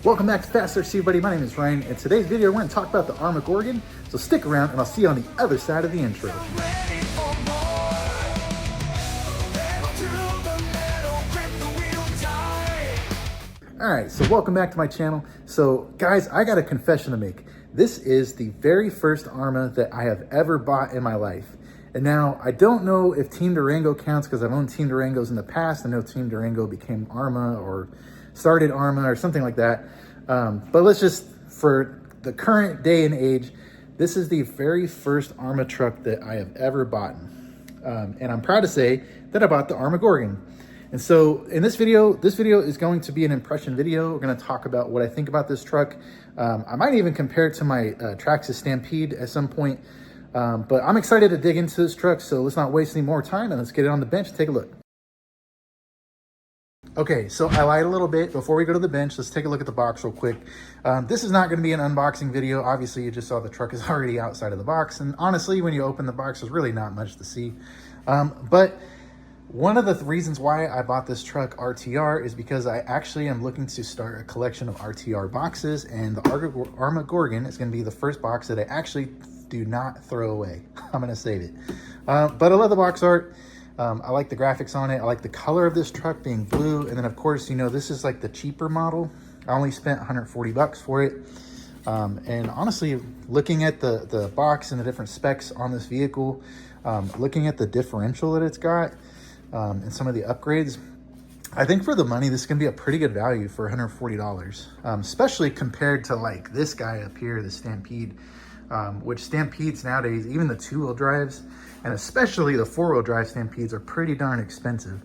Welcome back to Fast Search, everybody. My name is Ryan, and today's video we're going to talk about the Arrma Gorgon. So stick around, and I'll see you on the other side of the intro. All right, so welcome back to my channel. So guys, I got a confession to make. This is the very first Arrma that I have ever bought in my life. And now I don't know if Team Durango counts because I've owned Team Durangos in the past. I know Team Durango became Arrma or started Arrma or something like that. But let's just, for the current day and age, this is the very first Arrma truck that I have ever bought. And I'm proud to say that I bought the Arrma Gorgon. And so in this video is going to be an impression video. We're going to talk about what I think about this truck. I might even compare it to my Traxxas Stampede at some point. But I'm excited to dig into this truck, so let's not waste any more time and let's get it on the bench and take a look. Okay, so I lied a little bit. Before we go to the bench, let's take a look at the box real quick. This is not going to be an unboxing video. Obviously, you just saw the truck is already outside of the box. And honestly, when you open the box, there's really not much to see. But one of the reasons why I bought this truck RTR is because I actually am looking to start a collection of RTR boxes, and the Arrma Gorgon is going to be the first box that I actually do not throw away. I'm going to save it. But I love the box art. I like the graphics on it. I like the color of this truck being blue. And then of course, you know, this is like the cheaper model. I only spent 140 bucks for it. And honestly, looking at the box and the different specs on this vehicle, looking at the differential that it's got, and some of the upgrades, I think for the money, this is going to be a pretty good value for $140, especially compared to like this guy up here, the Stampede, which Stampedes nowadays, even the two-wheel drives, and especially the four-wheel drive Stampedes are pretty darn expensive.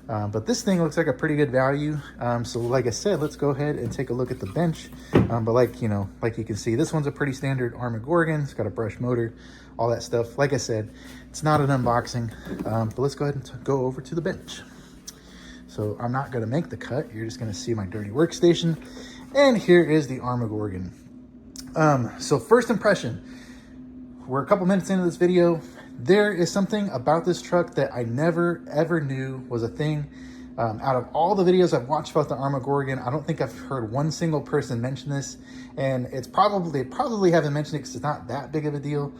But this thing looks like a pretty good value. So like I said, let's go ahead and take a look at the bench. But like you can see, this one's a pretty standard Arrma Gorgon. It's got a brush motor, all that stuff. Like I said, it's not an unboxing, but let's go ahead and go over to the bench. So I'm not gonna make the cut. You're just gonna see my dirty workstation. And here is the Arrma Gorgon. So first impression, we're a couple minutes into this video. There is something about this truck that I never ever knew was a thing. Out of all the videos I've watched about the Arrma Gorgon, I don't think I've heard one single person mention this, and they probably haven't mentioned it because it's not that big of a deal.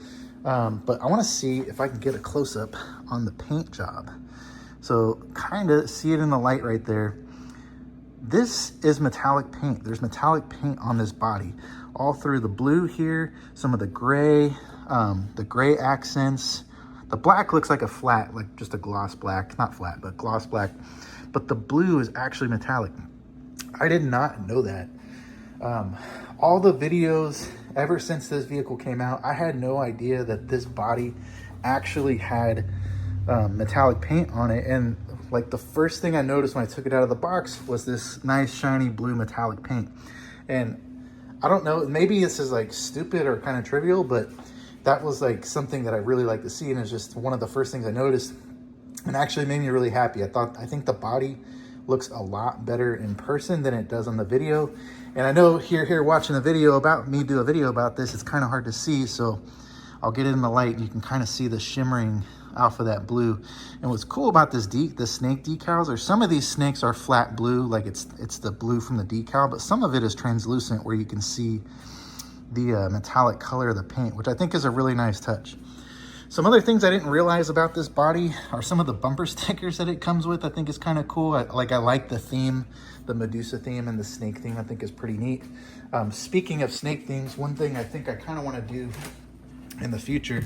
But I want to see if I can get a close-up on the paint job. So kind of see it in the light right there. This is metallic paint. There's metallic paint on this body, all through the blue here, some of the gray accents. The black looks like a flat, like just a gloss black, not flat, but gloss black. But the blue is actually metallic. I did not know that. All the videos ever since this vehicle came out, I had no idea that this body actually had metallic paint on it. And like the first thing I noticed when I took it out of the box was this nice shiny blue metallic paint. And I don't know, maybe this is like stupid or kind of trivial, but that was like something that I really like to see, and it's just one of the first things I noticed, and actually made me really happy. I think the body looks a lot better in person than it does on the video. And I know here watching the video about me do a video about this, it's kind of hard to see, so I'll get it in the light and you can kind of see the shimmering off of that blue. And what's cool about the snake decals, or some of these snakes are flat blue, like it's the blue from the decal, but some of it is translucent where you can see the metallic color of the paint, which I think is a really nice touch. Some other things I didn't realize about this body are some of the bumper stickers that it comes with. I think is kind of cool. I like the theme, the Medusa theme and the snake theme. I think is pretty neat. Speaking of snake themes, one thing I think I kind of want to do in the future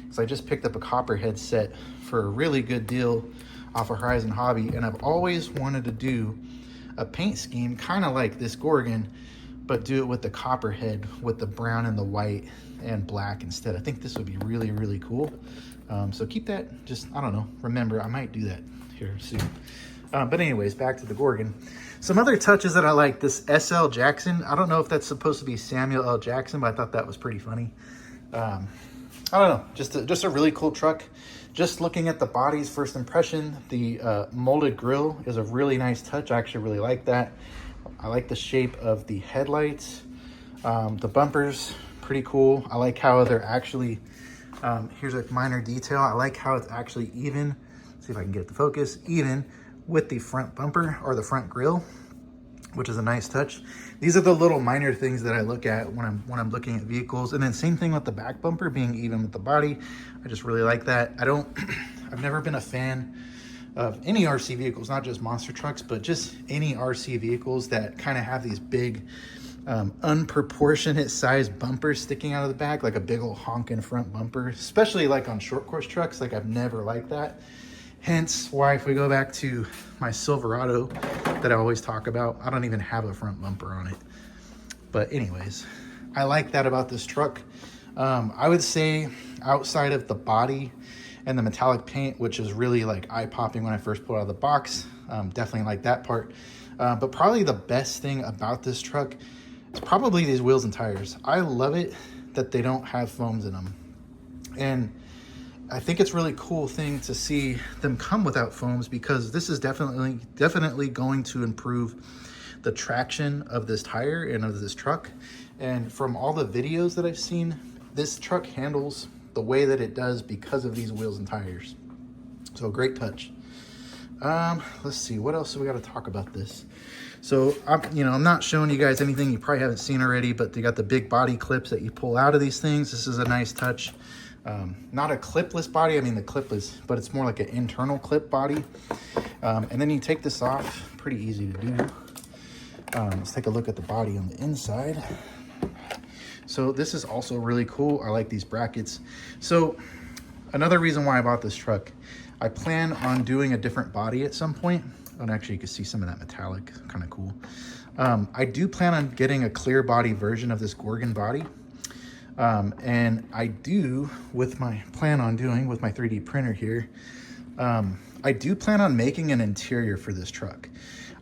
is I just picked up a copperhead set for a really good deal off of Horizon Hobby, and I've always wanted to do a paint scheme kind of like this Gorgon, but do it with the copperhead with the brown and the white and black instead. I think this would be really, really cool. So keep that, just, I don't know, remember, I might do that here soon. But anyways, back to the Gorgon. Some other touches that I like, this S.L. Jackson. I don't know if that's supposed to be Samuel L. Jackson, but I thought that was pretty funny. I don't know, just a really cool truck. Just looking at the body's first impression, the molded grille is a really nice touch. I actually really like that. I like the shape of the headlights. The bumpers, pretty cool. I like how they're actually, here's a minor detail. I like how it's actually even. Let's see if I can get it to focus. Even with the front bumper or the front grille. which is a nice touch. These are the little minor things that I look at when I'm looking at vehicles. And then same thing with the back bumper being even with the body. I just really like that. I've never been a fan of any RC vehicles, not just monster trucks, but just any RC vehicles that kind of have these big unproportionate sized bumpers sticking out of the back, like a big old honking front bumper, especially like on short course trucks. Like I've never liked that. Hence why, if we go back to my Silverado that I always talk about, I don't even have a front bumper on it. But anyways, I like that about this truck. I would say outside of the body and the metallic paint, which is really like eye-popping when I first pulled it out of the box, definitely like that part. But probably the best thing about this truck is probably these wheels and tires. I love it that they don't have foams in them. And I think it's really cool thing to see them come without foams, because this is definitely going to improve the traction of this tire and of this truck. And from all the videos that I've seen, this truck handles the way that it does because of these wheels and tires. So great touch. Let's see, what else do we got to talk about this? So I'm not showing you guys anything you probably haven't seen already, but they got the big body clips that you pull out of these things. This is a nice touch. Not a clipless body, I mean the clip is, but it's more like an internal clip body. And then you take this off, pretty easy to do. Let's take a look at the body on the inside. So this is also really cool. I like these brackets. So another reason why I bought this truck, I plan on doing a different body at some point. And actually you can see some of that metallic, kind of cool. I do plan on getting a clear body version of this Gorgon body. And I do, with my 3D printer here, I do plan on making an interior for this truck.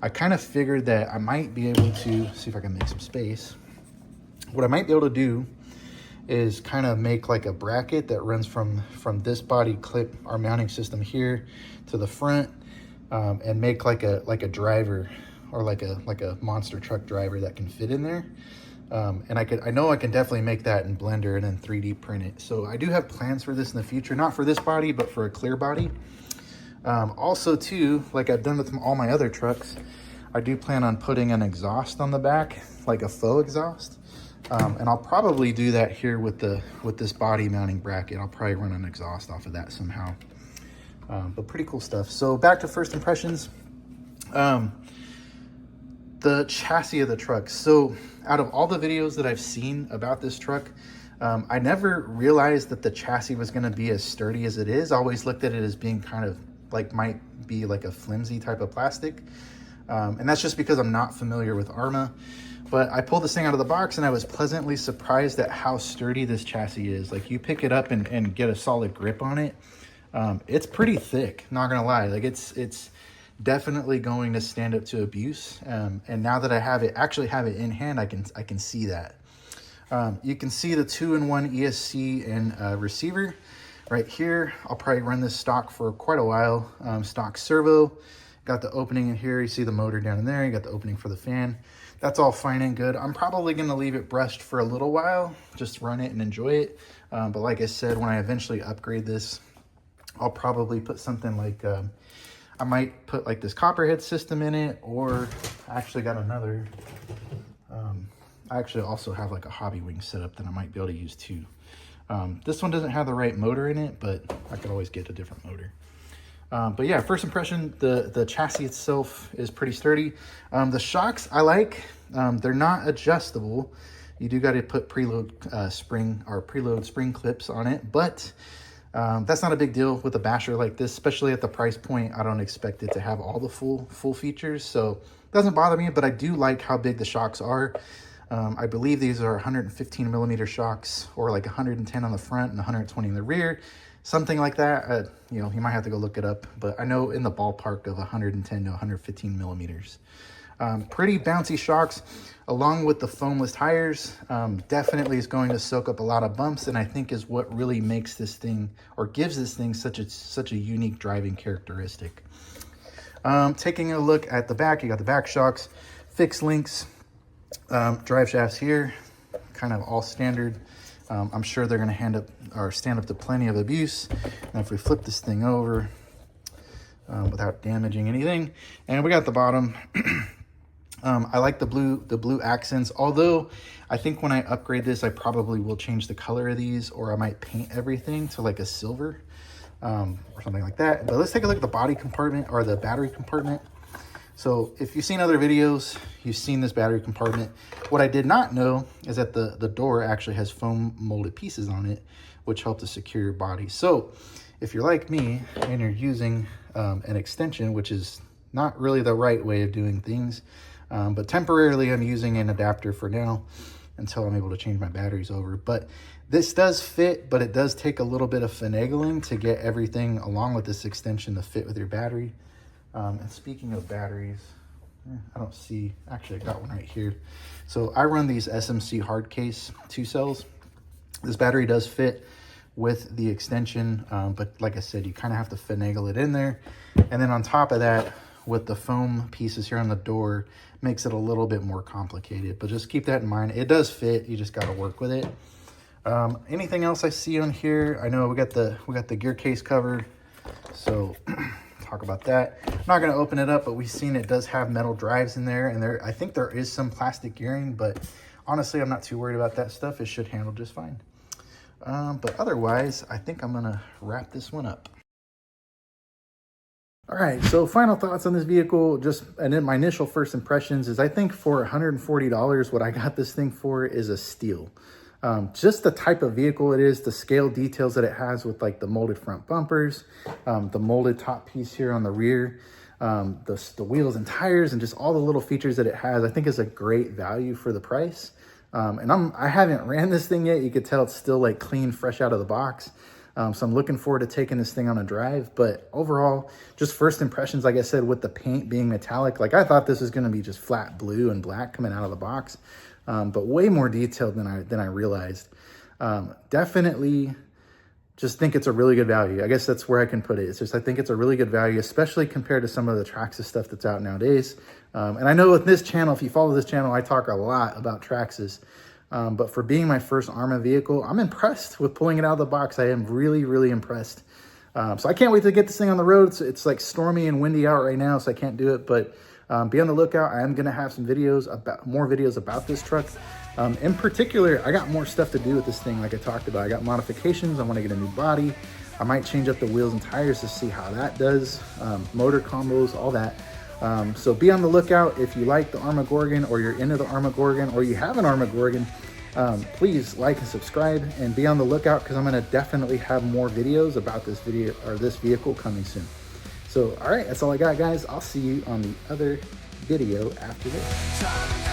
I kind of figured that I might be able to, see if I can make some space. What I might be able to do is kind of make like a bracket that runs from this body clip, our mounting system here, to the front, and make like a driver, or like a monster truck driver that can fit in there. And I know I can definitely make that in Blender and then 3D print it. So I do have plans for this in the future, not for this body, but for a clear body. Also too, like I've done with all my other trucks, I do plan on putting an exhaust on the back, like a faux exhaust. And I'll probably do that here with this body mounting bracket. I'll probably run an exhaust off of that somehow. But pretty cool stuff. So back to first impressions. The chassis of the truck. So out of all the videos that I've seen about this truck, I never realized that the chassis was going to be as sturdy as it is. I always looked at it as being kind of like, might be like a flimsy type of plastic. And that's just because I'm not familiar with Arrma. But I pulled this thing out of the box and I was pleasantly surprised at how sturdy this chassis is. Like you pick it up and get a solid grip on it. It's pretty thick, not gonna lie. Like it's definitely going to stand up to abuse. And now that I actually have it in hand, I can see that. You can see the 2-in-1 ESC and receiver right here. I'll probably run this stock for quite a while. Stock servo, got the opening in here. You see the motor down in there. You got the opening for the fan. That's all fine and good. I'm probably gonna leave it brushed for a little while, just run it and enjoy it. But like I said, when I eventually upgrade this, I'll probably put something like, I might put like this copperhead system in it, or I actually got another, I actually also have like a hobby wing setup that I might be able to use too. This one doesn't have the right motor in it, but I could always get a different motor. But yeah, first impression, the chassis itself is pretty sturdy. The shocks I like, they're not adjustable. You do got to put preload spring clips on it, but that's not a big deal with a basher like this, especially at the price point. I don't expect it to have all the full features, so it doesn't bother me, but I do like how big the shocks are. I believe these are 115 millimeter shocks, or like 110 on the front and 120 in the rear. Something like that. You know, you might have to go look it up, but I know in the ballpark of 110 to 115 millimeters. Pretty bouncy shocks, along with the foamless tires. Definitely is going to soak up a lot of bumps, and I think is what really makes this thing, or gives this thing such a unique driving characteristic. Taking a look at the back, you got the back shocks, fixed links, drive shafts here, kind of all standard. I'm sure they're going to stand up to plenty of abuse. And if we flip this thing over without damaging anything, and we got the bottom, I like the blue accents, although I think when I upgrade this, I probably will change the color of these, or I might paint everything to like a silver or something like that. But let's take a look at the body compartment, or the battery compartment. So if you've seen other videos, you've seen this battery compartment. What I did not know is that the door actually has foam molded pieces on it, which help to secure your body. So if you're like me and you're using an extension, which is not really the right way of doing things, but temporarily I'm using an adapter for now until I'm able to change my batteries over. But this does fit, but it does take a little bit of finagling to get everything along with this extension to fit with your battery. And speaking of batteries, I don't see, actually I got one right here. So I run these SMC hard case 2 cells. This battery does fit with the extension, but like I said, you kind of have to finagle it in there. And then on top of that, with the foam pieces here on the door, makes it a little bit more complicated, but just keep that in mind. It does fit, you just got to work with it. Anything else I see on here? I know we got the gear case covered, so talk about that. I'm not going to open it up, but we've seen it does have metal drives in there, and I think there is some plastic gearing, but honestly, I'm not too worried about that stuff. It should handle just fine. But otherwise, I think I'm gonna wrap this one up. All right, so final thoughts on this vehicle, and then my initial first impressions is I think for $140, what I got this thing for is a steal. Just the type of vehicle it is, the scale details that it has with like the molded front bumpers, the molded top piece here on the rear, the wheels and tires, and just all the little features that it has, I think is a great value for the price. And I haven't ran this thing yet. You could tell it's still like clean, fresh out of the box. So I'm looking forward to taking this thing on a drive. But overall, just first impressions, like I said, with the paint being metallic, like I thought this was going to be just flat blue and black coming out of the box, but way more detailed than I realized. Definitely just think it's a really good value. I guess that's where I can put it. It's just, I think it's a really good value, especially compared to some of the Traxxas stuff that's out nowadays. And I know with this channel, if you follow this channel, I talk a lot about Traxxas. But for being my first Arrma vehicle, I'm impressed with pulling it out of the box. I am really, really impressed. So I can't wait to get this thing on the road. It's like stormy and windy out right now, so I can't do it. But be on the lookout. I am going to have some videos more videos about this truck. In particular, I got more stuff to do with this thing like I talked about. I got modifications. I want to get a new body. I might change up the wheels and tires to see how that does. Motor combos, all that. So be on the lookout. If you like the Arrma Gorgon, or you're into the Arrma Gorgon, or you have an Arrma Gorgon, please like and subscribe, and be on the lookout because I'm going to definitely have more videos about this vehicle coming soon. So, all right, that's all I got, guys. I'll see you on the other video after this.